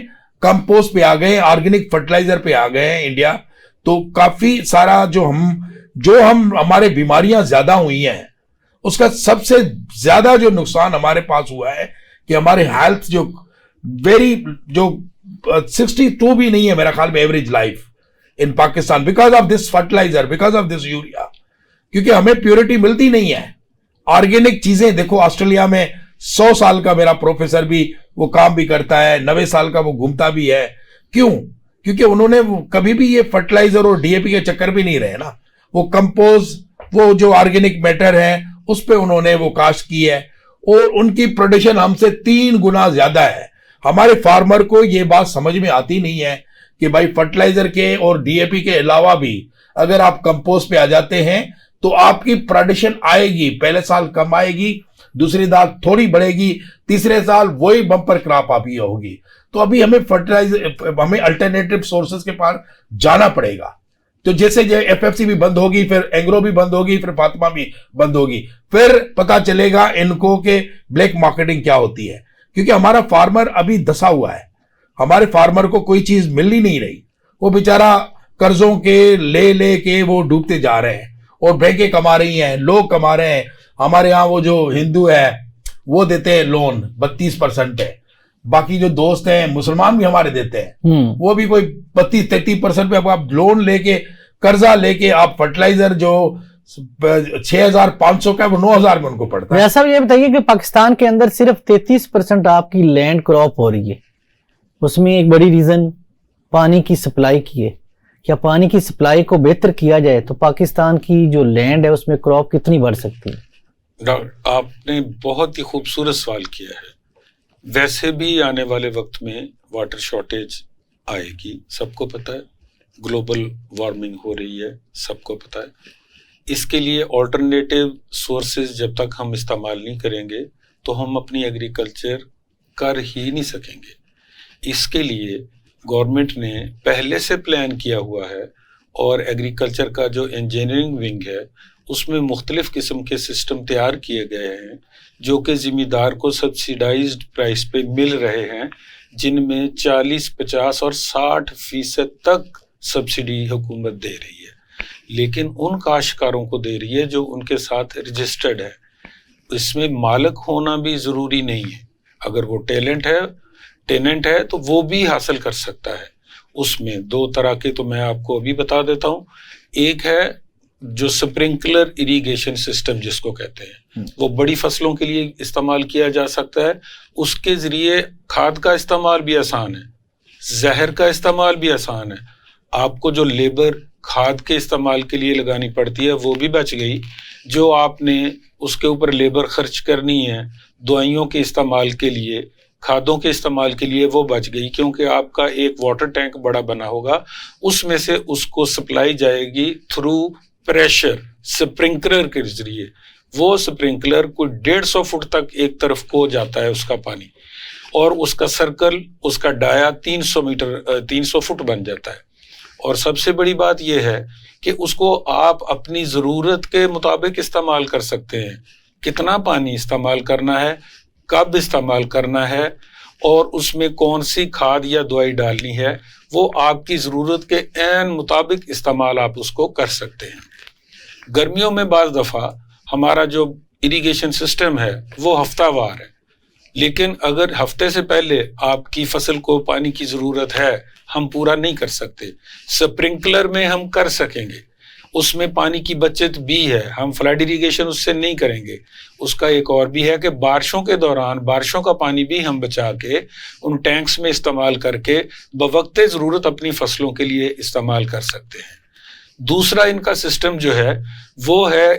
B: कंपोस्ट पे आ गए, ऑर्गेनिक फर्टिलाइजर पे आ गए हैं इंडिया। तो काफी सारा जो हम हमारे बीमारियां ज्यादा हुई हैं, उसका सबसे ज्यादा जो नुकसान हमारे पास हुआ है कि हमारे हेल्थ जो 62 भी नहीं है मेरा ख्याल में average life in Pakistan, because of this fertiliser, because of this urea, क्योंकि हमें प्योरिटी मिलती नहीं है। ऑर्गेनिक चीजें देखो, ऑस्ट्रेलिया में 100 साल का मेरा प्रोफेसर भी वो काम भी करता है, 90 साल का वो घूमता भी है। क्यों? क्योंकि उन्होंने कभी भी ये फर्टिलाइजर और डीएपी के चक्कर भी नहीं रहे ना, वो कंपोस्ट, वो जो ऑर्गेनिक मैटर है उस पे उन्होंने वो काश्त की है, और उनकी प्रोडक्शन हमसे 3 गुना ज्यादा है। हमारे फार्मर को ये बात समझ में आती नहीं है कि भाई फर्टिलाइजर के और डीएपी के अलावा भी अगर आप कंपोस्ट पे आ जाते हैं तो आपकी प्रोडक्शन आएगी, पहले साल कम आएगी, दूसरी साल थोड़ी बढ़ेगी, तीसरे साल वही बम्पर क्रॉप आपकी होगी। तो अभी हमें हमें अल्टरनेटिव सोर्सेज के पास जाना पड़ेगा। तो जैसे एफएफसी भी बंद होगी, फिर एंग्रो भी बंद होगी, फिर फातिमा भी बंद होगी, फिर पता चलेगा इनको के ब्लैक मार्केटिंग क्या होती है। क्योंकि हमारा फार्मर अभी दसा हुआ है, हमारे फार्मर को कोई चीज मिल ही नहीं रही, वो बेचारा कर्जों के ले के वो डूबते जा रहे हैं, और बैंकें कमा रही हैं, लोग कमा रहे हैं। हमारे यहाँ वो जो हिंदू है वो देते हैं लोन 32% है, बाकी जो दोस्त हैं मुसलमान भी हमारे देते हैं, वो भी कोई 32-33% पे आप लोन लेके, कर्जा लेके आप फर्टिलाइजर जो 6,500 का वो 9,000 में उनको पड़ता है।
A: ऐसा ये बताइए कि पाकिस्तान के अंदर सिर्फ 33% आपकी लैंड क्रॉप हो रही है, उसमें एक बड़ी रीजन पानी की सप्लाई की है। क्या पानी की सप्लाई को बेहतर किया जाए तो पाकिस्तान की जो लैंड है उसमें क्रॉप कितनी बढ़ सकती है?
D: डॉक्टर, आपने बहुत ही खूबसूरत सवाल किया है। वैसे भी आने वाले वक्त में वाटर शॉर्टेज आएगी, सबको पता है। ग्लोबल वार्मिंग हो रही है, सबको पता है। इसके लिए ऑल्टरनेटिव सोर्सेज जब तक हम इस्तेमाल नहीं करेंगे तो हम अपनी एग्रीकल्चर कर ही नहीं सकेंगे। इसके लिए गवर्नमेंट ने पहले से प्लान किया हुआ है और एग्रीकल्चर का जो इंजीनियरिंग विंग है उसमें मुख्तलिफ किस्म के सिस्टम तैयार किए गए हैं जो कि ज़िम्मेदार को सब्सिडाइज्ड प्राइस पे मिल रहे हैं, जिनमें 40, 50 और 60% तक सब्सिडी हुकूमत दे रही है, लेकिन उन काश्तकारों को दे रही है जो उनके साथ रजिस्टर्ड है। इसमें मालिक होना भी ज़रूरी नहीं है, अगर वो टेनेंट है तो वो भी हासिल कर सकता है। उसमें 2 तरह के तो मैं आपको अभी बता देता हूँ। एक है जो स्प्रिंकलर इरिगेशन सिस्टम जिसको कहते हैं, वो बड़ी फसलों के लिए इस्तेमाल किया जा सकता है। उसके ज़रिए खाद का इस्तेमाल भी आसान है, जहर का इस्तेमाल भी आसान है। आपको जो लेबर खाद के इस्तेमाल के लिए लगानी पड़ती है वो भी बच गई। जो आपने उसके ऊपर लेबर खर्च करनी है दवाइयों के इस्तेमाल के लिए, खादों के इस्तेमाल के लिए, वो बच गई, क्योंकि आपका एक वाटर टैंक बड़ा बना होगा, उसमें से उसको सप्लाई जाएगी थ्रू प्रेशर स्प्रिंकलर के जरिए। वो स्प्रिंकलर कोई 150 फुट तक एक तरफ को जाता है उसका पानी, और उसका सर्कल, उसका डाया 300 फुट बन जाता है। और सबसे बड़ी बात यह है कि उसको आप अपनी ज़रूरत के मुताबिक इस्तेमाल कर सकते हैं। कितना पानी इस्तेमाल करना है, कब इस्तेमाल करना है और उसमें कौन सी खाद या दवाई डालनी है, वो आपकी ज़रूरत के ऐन मुताबिक इस्तेमाल आप उसको कर सकते हैं। गर्मियों में बाज़ दफ़ा हमारा जो इरिगेशन सिस्टम है वो हफ्तावार है, लेकिन अगर हफ्ते से पहले आपकी फसल को पानी की ज़रूरत है, हम पूरा नहीं कर सकते। स्प्रिंकलर में हम कर सकेंगे, उसमें पानी की बचत भी है, हम फ्लड इरिगेशन उससे नहीं करेंगे। उसका एक और भी है कि बारिशों के दौरान बारिशों का पानी भी हम बचा के उन टैंक्स में इस्तेमाल करके बवक्ते ज़रूरत अपनी फसलों के लिए इस्तेमाल कर सकते हैं। दूसरा इनका सिस्टम जो है वो है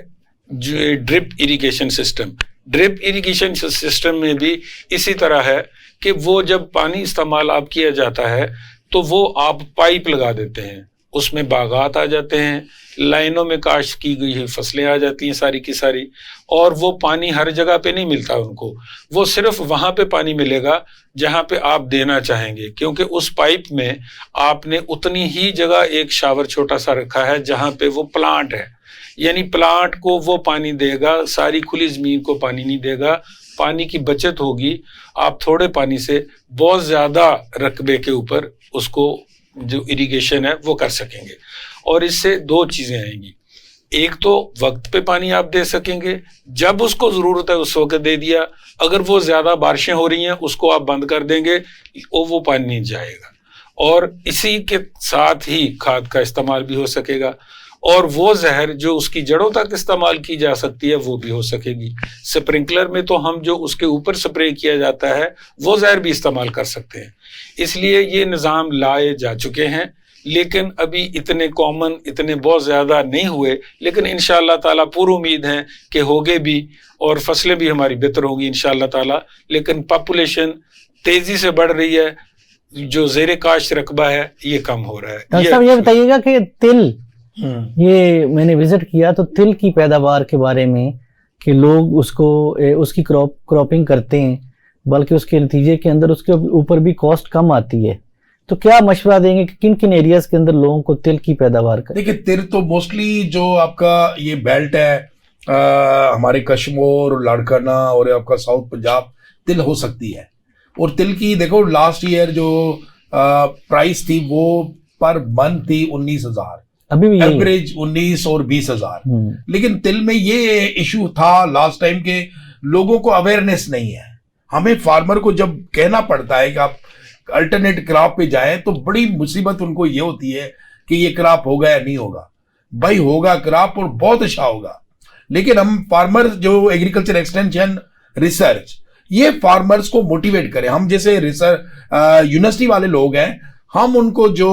D: जो drip irrigation system. Drip irrigation system में भी इसी तरह है कि वो जब पानी इस्तेमाल आप किया जाता है तो वो आप पाइप लगा देते हैं, उसमें बागात आ जाते हैं, लाइनों में काश्त की गई हुई फसलें आ जाती हैं सारी की सारी, और वो पानी हर जगह पे नहीं मिलता उनको, वो सिर्फ वहाँ पे पानी मिलेगा जहाँ पे आप देना चाहेंगे, क्योंकि उस पाइप में आपने उतनी ही जगह एक शावर छोटा सा रखा है जहाँ पे वो प्लांट है, यानी प्लांट को वो पानी देगा, सारी खुली ज़मीन को पानी नहीं देगा। पानी की बचत होगी, आप थोड़े पानी से बहुत ज़्यादा रकबे के ऊपर उसको जो इरिगेशन है वो कर सकेंगे। और इससे 2 चीज़ें आएंगी, एक तो वक्त पे पानी आप दे सकेंगे, जब उसको ज़रूरत है उस वक्त दे दिया, अगर वो ज़्यादा बारिशें हो रही हैं उसको आप बंद कर देंगे, वो पानी नहीं जाएगा। और इसी के साथ ही खाद का इस्तेमाल भी हो सकेगा, और वो जहर जो उसकी जड़ों तक इस्तेमाल की जा सकती है वो भी हो सकेगी। स्प्रिंकलर में तो हम जो उसके ऊपर स्प्रे किया जाता है वो जहर भी इस्तेमाल कर सकते हैं। इसलिए ये निज़ाम लाए जा चुके हैं, लेकिन अभी इतने कॉमन, इतने बहुत ज़्यादा नहीं हुए, लेकिन इंशाअल्लाह ताला पूरी उम्मीद है कि होंगे भी और फसलें भी हमारी बेहतर होंगी इंशाअल्लाह ताला। लेकिन पॉपुलेशन तेज़ी से बढ़ रही है, जो ज़ेरे काश्त रकबा है ये कम हो रहा है।
A: डॉक्टर साहब ये बताइएगा कि तिल, ये मैंने विजिट किया तो तिल की पैदावार के बारे में कि लोग उसकी क्रॉपिंग करते हैं, बल्कि उसके नतीजे के अंदर उसके ऊपर भी कॉस्ट कम आती है, तो क्या मशवरा देंगे कि किन किन एरियाज के अंदर लोगों को तिल की पैदावार करें?
B: देखिए, तिल तो मोस्टली जो आपका ये बेल्ट है हमारे कश्मीर, लाड़काना और आपका साउथ पंजाब, तिल हो सकती है। और तिल की देखो लास्ट ईयर जो प्राइस थी वो पर मंथ थी 19,000,
A: अभी भी
B: एवरेज 19 और 20,000। लेकिन तिल में ये इशू था लास्ट टाइम के लोगों को अवेयरनेस नहीं है। हमें फार्मर को जब कहना पड़ता है कि आप अल्टरनेट क्रॉप पे जाएं तो बड़ी मुसीबत उनको ये होती है कि ये क्रॉप होगा या नहीं होगा। भाई होगा क्रॉप और बहुत अच्छा होगा, लेकिन हम फार्मर जो एग्रीकल्चर एक्सटेंशन रिसर्च ये फार्मर्स को मोटिवेट करें। हम जैसे रिसर्च यूनिवर्सिटी वाले लोग हैं, हम उनको जो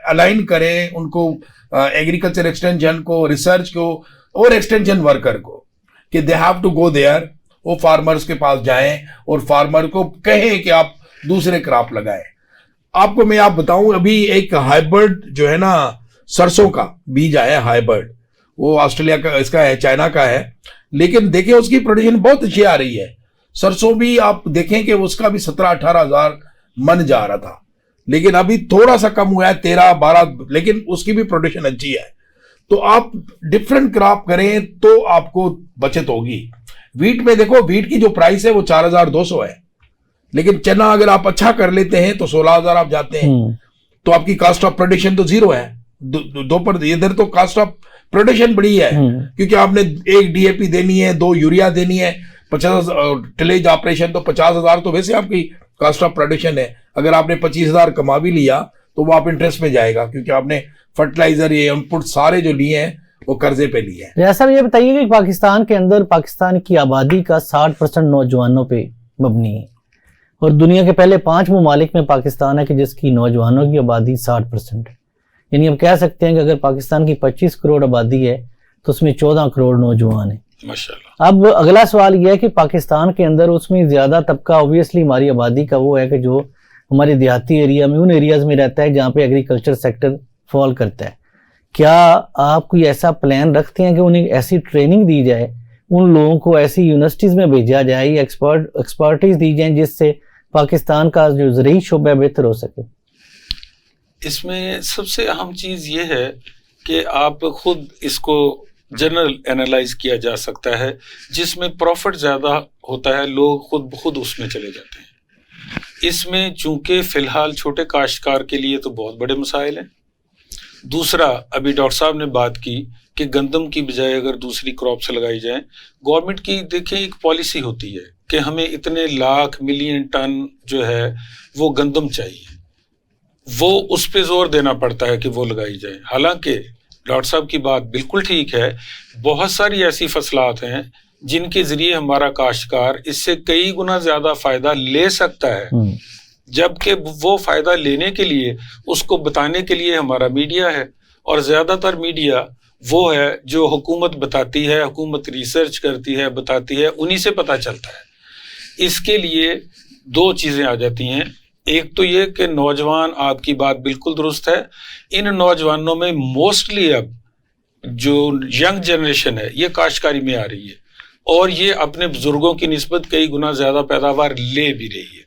B: अलाइन करें, उनको एग्रीकल्चर एक्सटेंशन को, रिसर्च को और एक्सटेंशन वर्कर को कि they have to go there, वो फार्मर्स के पास जाएं और फार्मर को कहें कि आप दूसरे क्रॉप लगाएं। आपको मैं आप बताऊं, अभी एक हाइब्रिड जो है ना सरसों का बीज आया है हाइब्रिड, वो ऑस्ट्रेलिया का इसका है, चाइना का है, लेकिन देखिए उसकी प्रोडक्शन बहुत अच्छी आ रही है। सरसों भी आप देखें कि उसका भी 17-18 हजार मन जा रहा था, लेकिन अभी थोड़ा सा कम हुआ है 13-12, लेकिन उसकी भी प्रोडक्शन अच्छी है। तो आप डिफरेंट क्रॉप करें तो आपको बचत होगी। वीट में देखो, वीट की जो प्राइस है वो 4200 है, लेकिन चना अगर आप अच्छा कर लेते हैं तो 16,000 आप जाते हैं, तो आपकी कास्ट ऑफ प्रोडक्शन तो जीरो है। दो पर इधर तो कास्ट ऑफ प्रोडक्शन बड़ी है, क्योंकि आपने 1 डीएपी देनी है, 2 यूरिया देनी है, 50 टिलेज ऑपरेशन, तो 50,000 तो वैसे आपकी कास्ट ऑफ प्रोडक्शन है। अगर आपने 25,000 कमा भी लिया तो वो आप इंटरेस्ट में जाएगा, क्योंकि आपने फर्टिलाइजर, ये इनपुट सारे जो लिए हैं वो कर्जे पे लिए हैं।
A: जैसा ये बताइए कि पाकिस्तान के अंदर पाकिस्तान की आबादी का 60% नौजवानों पे मबनी है, और दुनिया के पहले 5 ममालिक में पाकिस्तान है कि जिसकी नौजवानों की आबादी 60% है। यानी हम कह सकते हैं कि अगर पाकिस्तान की 25 करोड़ आबादी है तो उसमें 14 करोड़ नौजवान है
D: माशाल्लाह।
A: अब अगला सवाल यह है कि पाकिस्तान के अंदर उसमें ज़्यादा तबका ऑब्वियसली हमारी आबादी का वो है कि जो हमारे देहाती एरिया में, उन एरियाज़ में रहता है जहाँ पे एग्रीकल्चर सेक्टर फॉल करता है। क्या आप कोई ऐसा प्लान रखते हैं कि उन्हें ऐसी ट्रेनिंग दी जाए, उन लोगों को ऐसी यूनिवर्सिटीज़ में भेजा जाए या एक्सपर्टीज दी जाए जिससे पाकिस्तान का जो ज़रूरी शोबा बेहतर हो सके?
D: इसमें सबसे अहम चीज़ ये है कि आप खुद इसको जनरल एनालाइज किया जा सकता है, जिसमें प्रॉफिट ज़्यादा होता है, लोग खुद ब खुद उसमें चले जाते हैं। इसमें चूंकि फ़िलहाल छोटे काश्तकार के लिए तो बहुत बड़े मसाइल हैं। दूसरा, अभी डॉक्टर साहब ने बात की कि गंदम की बजाय अगर दूसरी क्रॉप्स लगाई जाएं, गवर्नमेंट की देखें एक पॉलिसी होती है कि हमें इतने लाख मिलियन टन जो है वो गंदम चाहिए, वो उस पे जोर देना पड़ता है कि वो लगाई जाए। हालांकि डॉक्टर साहब की बात बिल्कुल ठीक है, बहुत सारी ऐसी फसलात हैं जिनके जरिए हमारा काश्तकार इससे कई गुना ज्यादा फायदा ले सकता है, जबकि वो फायदा लेने के लिए उसको बताने के लिए हमारा मीडिया है, और ज्यादातर मीडिया वो है जो हुकूमत बताती है, हुकूमत रिसर्च करती है, बताती है, उन्हीं से पता चलता है। इसके लिए 2 चीजें आ जाती हैं। एक तो ये कि नौजवान, आपकी बात बिल्कुल दुरुस्त है, इन नौजवानों में मोस्टली अब जो यंग जनरेशन है ये काश्तकारी में आ रही है, और ये अपने बुजुर्गों की निस्बत कई गुना ज्यादा पैदावार ले भी रही है,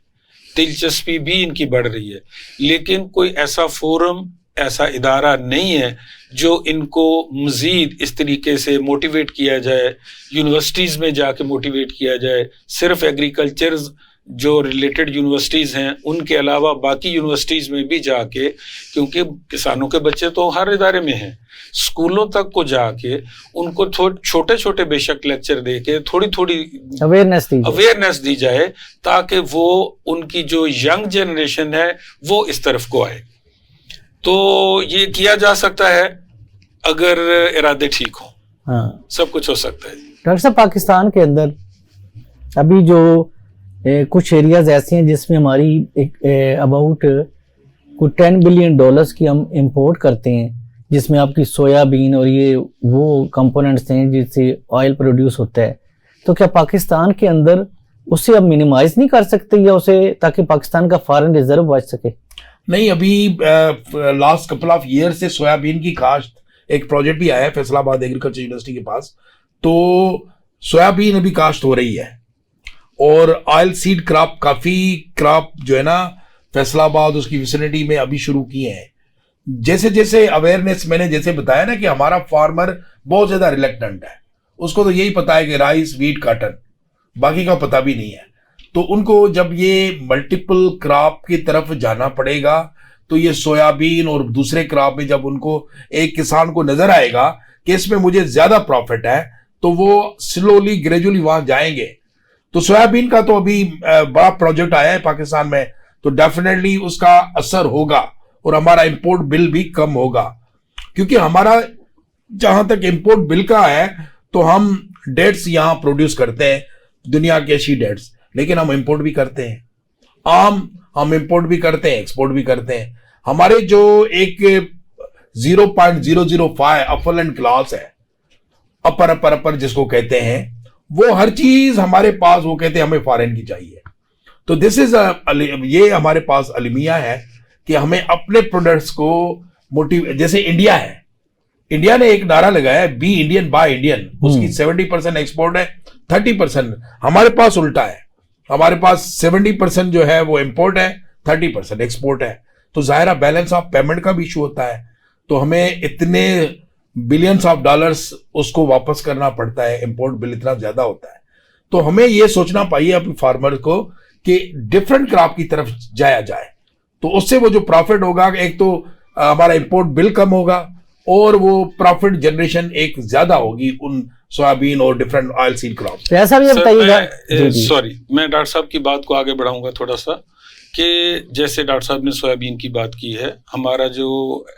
D: दिलचस्पी भी इनकी बढ़ रही है। लेकिन कोई ऐसा फोरम, ऐसा इदारा नहीं है जो इनको मजीद इस तरीके से मोटिवेट किया जाए, यूनिवर्सिटीज़ में जाके मोटिवेट किया जाए। सिर्फ एग्रीकल्चर जो रिलेटेड यूनिवर्सिटीज़ हैं उनके अलावा बाकी यूनिवर्सिटीज़ में भी जाके, क्योंकि किसानों के बच्चे तो हर इदारे में हैं, स्कूलों तक को जाके उनको छोटे छोटे बेशक लेक्चर दे के थोड़ी थोड़ी अवेयरनेस दी जाए, ताकि वो उनकी जो यंग जनरेशन है वो इस तरफ को आए। तो ये किया जा सकता है अगर इरादे ठीक हो।
A: हाँ,
D: सब कुछ हो सकता है।
A: डॉक्टर साहब, पाकिस्तान के अंदर अभी जो कुछ एरियाज ऐसे हैं जिसमें हमारी अबाउट कुछ $10 बिलियन की हम इंपोर्ट करते हैं, जिसमें आपकी सोयाबीन और ये वो कंपोनेंट्स हैं जिससे ऑयल प्रोड्यूस होता है। तो क्या पाकिस्तान के अंदर उसे अब मिनिमाइज नहीं कर सकते या उसे, ताकि पाकिस्तान का फॉरेन रिजर्व बच सके?
B: नहीं, अभी लास्ट कपल ऑफ ईयर से सोयाबीन की काश्त, एक प्रोजेक्ट भी आया है फैसलाबाद एग्रीकल्चर यूनिवर्सिटी के पास, तो सोयाबीन अभी काश्त हो रही है, और ऑयल सीड क्रॉप, काफ़ी क्रॉप जो है ना फैसलाबाद उसकी विसिनिटी में अभी शुरू किए हैं। जैसे जैसे अवेयरनेस, मैंने जैसे बताया ना कि हमारा फार्मर बहुत ज़्यादा रिलेक्टेंट है, उसको तो यही पता है कि राइस, वीट, कॉटन, बाकी का पता भी नहीं है। तो उनको जब ये मल्टीपल क्रॉप की तरफ जाना पड़ेगा, तो ये सोयाबीन और दूसरे क्रॉप में जब उनको एक किसान को नजर आएगा कि इसमें मुझे ज्यादा प्रॉफिट है, तो वो स्लोली ग्रेजुअली वहां जाएंगे। तो सोयाबीन का तो अभी बड़ा प्रोजेक्ट आया है पाकिस्तान में, तो डेफिनेटली उसका असर होगा और हमारा इंपोर्ट बिल भी कम होगा, क्योंकि हमारा जहां तक इंपोर्ट बिल का है तो हम डेट्स यहां प्रोड्यूस करते हैं, दुनिया की अच्छी डेट्स, लेकिन हम इंपोर्ट भी करते हैं। आम हम इंपोर्ट भी करते हैं, एक्सपोर्ट भी करते हैं। हमारे जो एक 0.005 अपर एंड क्लास है, अपर अपर अपर जिसको कहते हैं, वो हर चीज हमारे पास, वो कहते हैं हमें फॉरेन की चाहिए। तो दिस इज ये हमारे पास अलमिया है कि हमें अपने प्रोडक्ट्स को मोटिवेट, जैसे इंडिया है, इंडिया ने एक नारा लगाया है, बी इंडियन बाय इंडियन, उसकी 70% एक्सपोर्ट है, 30% हमारे पास उल्टा है, हमारे पास 70% जो है वो इंपोर्ट है, 30% एक्सपोर्ट है। तो जाहिर बैलेंस ऑफ पेमेंट का भी इशू होता है, तो हमें इतने बिलियंस ऑफ डॉलर्स उसको वापस करना पड़ता है, इंपोर्ट बिल इतना ज्यादा होता है। तो हमें ये सोचना चाहिए अपने फार्मर को कि डिफरेंट क्रॉप की तरफ जाया जाए, तो उससे वो जो प्रॉफिट होगा, एक तो हमारा इंपोर्ट बिल कम होगा और वो प्रॉफिट जनरेशन एक ज्यादा होगी उन सोयाबीन और डिफरेंट ऑयल सीड क्रॉप।
A: ऐसा भी बताइएगा।
D: सॉरी, मैं डॉक्टर साहब की बात को आगे बढ़ाऊंगा थोड़ा सा, कि जैसे डॉक्टर साहब ने सोयाबीन की बात की है, हमारा जो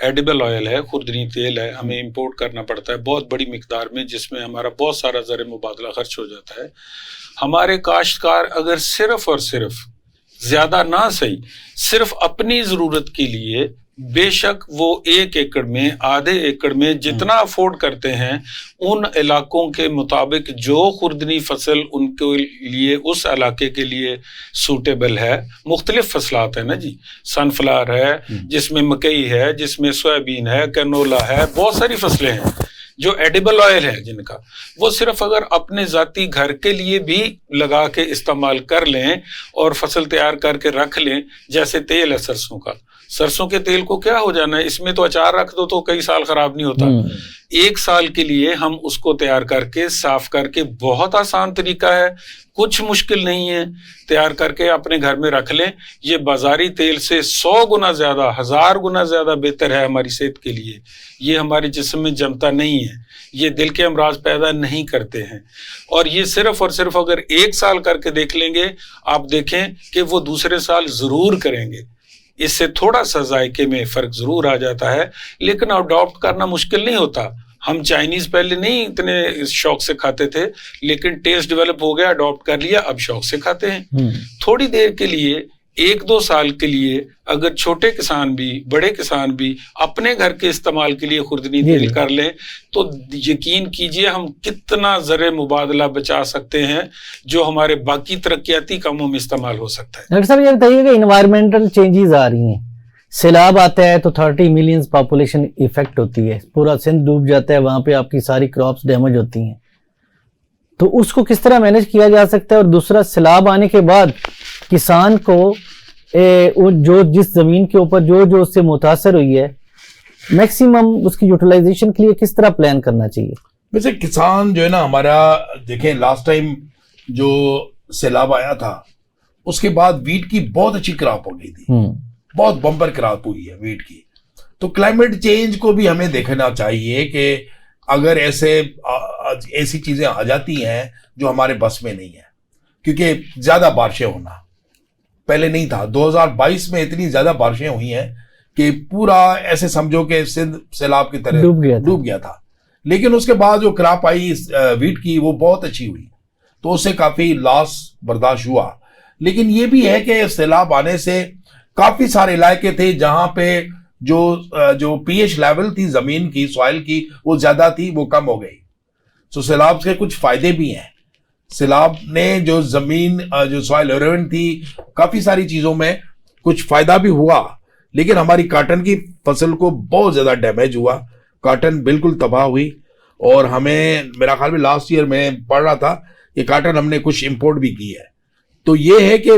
D: एडिबल ऑयल है, खुर्दनी तेल है, हमें इंपोर्ट करना पड़ता है बहुत बड़ी मिकदार में, जिसमें हमारा बहुत सारा ज़र मुबादला खर्च हो जाता है। हमारे काश्तकार अगर सिर्फ और सिर्फ, ज़्यादा ना सही, सिर्फ अपनी ज़रूरत के लिए, बेशक वो 1 एकड़ में, आधे एकड़ में जितना अफोर्ड करते हैं, उन इलाकों के मुताबिक जो खुर्दनी फसल उनके लिए, उस इलाके के लिए सूटेबल है। मुख्तलिफ फसलात है ना जी, सनफ्लावर है, जिसमें मकई है, जिसमें सोयाबीन है, कैनोला है, बहुत सारी फसलें हैं जो एडिबल ऑयल है जिनका, वो सिर्फ अगर अपने ज़ाती घर के लिए भी लगा के इस्तेमाल कर लें और फसल तैयार करके रख लें, जैसे तेल है सरसों का, सरसों के तेल को क्या हो जाना है, इसमें तो अचार रख दो तो कई साल खराब नहीं होता। 1 साल के लिए हम उसको तैयार करके, साफ करके, बहुत आसान तरीका है, कुछ मुश्किल नहीं है, तैयार करके अपने घर में रख लें। ये बाजारी तेल से 100 गुना ज्यादा, 1000 गुना ज्यादा बेहतर है हमारी सेहत के लिए। ये हमारे जिस्म में जमता नहीं है, ये दिल के अमराज पैदा नहीं करते हैं, और ये सिर्फ और सिर्फ अगर 1 साल करके देख लेंगे, आप देखें कि वो दूसरे साल जरूर करेंगे। इससे थोड़ा सा जायके में फर्क जरूर आ जाता है, लेकिन अडॉप्ट करना मुश्किल नहीं होता। हम चाइनीज पहले नहीं इतने शौक से खाते थे, लेकिन टेस्ट डेवलप हो गया, अडॉप्ट कर लिया, अब शौक से खाते हैं। थोड़ी देर के लिए, 1-2 साल के लिए, अगर छोटे किसान भी, बड़े किसान भी अपने घर के इस्तेमाल के लिए खुर्दनी तेल कर लें, तो यकीन कीजिए हम कितना ज़र मुबादला बचा सकते हैं, जो हमारे बाकी तरक्याती कामों में इस्तेमाल हो सकता है।
A: डॉक्टर साहब ये बताइए कि इन्वायरमेंटल चेंजेस आ रही हैं, सैलाब आता है तो 30 मिलियन पॉपुलेशन इफेक्ट होती है, पूरा सिंध डूब जाता है, वहां पे आपकी सारी क्रॉप्स डैमेज होती हैं, तो उसको किस तरह मैनेज किया जा सकता है? और दूसरा, सैलाब आने के बाद किसान को जो जिस जमीन के ऊपर जो उससे मुतासर हुई है, मैक्सिमम उसकी यूटिलाइजेशन के लिए किस तरह प्लान करना चाहिए?
B: वैसे किसान जो है ना हमारा, देखें लास्ट टाइम जो सैलाब आया था उसके बाद वीट की बहुत अच्छी क्रॉप हो गई थी, बहुत बम्पर क्रॉप हुई है वीट की। तो क्लाइमेट चेंज को भी हमें देखना चाहिए कि अगर ऐसी चीजें आ जाती हैं जो हमारे बस में नहीं है, क्योंकि ज्यादा बारिशें होना पहले नहीं था। 2022 में इतनी ज्यादा बारिशें हुई हैं कि पूरा ऐसे समझो कि सिंध सैलाब की तरह डूब गया था। लेकिन उसके बाद जो क्रॉप आई वीट की, वो बहुत अच्छी हुई, तो उससे काफी लॉस बर्दाश्त हुआ। लेकिन ये भी है कि सैलाब आने से काफी सारे इलाके थे जहां पे जो पीएच लेवल थी जमीन की, सॉइल की, वो ज्यादा थी, वो कम हो गई। तो सैलाब के कुछ फायदे भी हैं। सैलाब ने जो जमीन, जो सॉइल इरोजन थी, काफी सारी चीजों में कुछ फायदा भी हुआ, लेकिन हमारी कॉटन की फसल को बहुत ज्यादा डैमेज हुआ, कॉटन बिल्कुल तबाह हुई। और हमें, मेरा ख्याल में लास्ट ईयर में पढ़ रहा था कि कॉटन हमने कुछ इंपोर्ट भी की है। तो ये है कि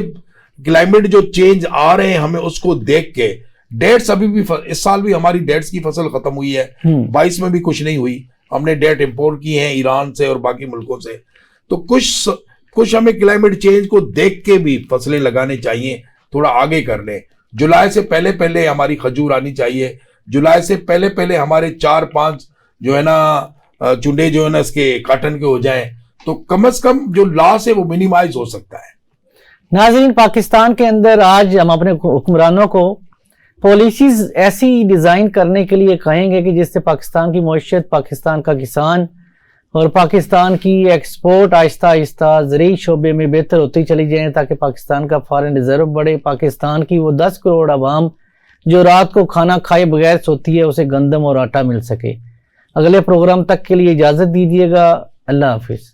B: क्लाइमेट जो चेंज आ रहे हैं, हमें उसको देख के, डेट्स अभी भी, इस साल भी हमारी डेट्स की फसल खत्म हुई है, 22 में भी कुछ नहीं हुई, हमने डेट इंपोर्ट की है ईरान से और बाकी मुल्कों से। तो कुछ हमें क्लाइमेट चेंज को देख के भी फसलें लगाने चाहिए, थोड़ा आगे कर लें। जुलाई से पहले पहले हमारी खजूर आनी चाहिए, जुलाई से पहले पहले हमारे 4-5 जो है ना चुंडे जो है ना इसके कॉटन के हो जाएं, तो कम से कम जो लॉस है वो मिनिमाइज हो सकता है।
A: नाज़रीन, पाकिस्तान के अंदर आज हम अपने हुक्मरानों को पॉलिसीज ऐसी डिज़ाइन करने के लिए कहेंगे कि जिससे पाकिस्तान की मईशत, पाकिस्तान का किसान और पाकिस्तान की एक्सपोर्ट आहिस्ता आहिस्ता ज़रूरी शोबे में बेहतर होती चली जाए, ताकि पाकिस्तान का फॉरेन रिजर्व बढ़े, पाकिस्तान की वो 10 करोड़ आवाम जो रात को खाना खाए बगैर सोती है, उसे गंदम और आटा मिल सके। अगले प्रोग्राम तक के लिए इजाज़त दीजिएगा। अल्लाह हाफिज़।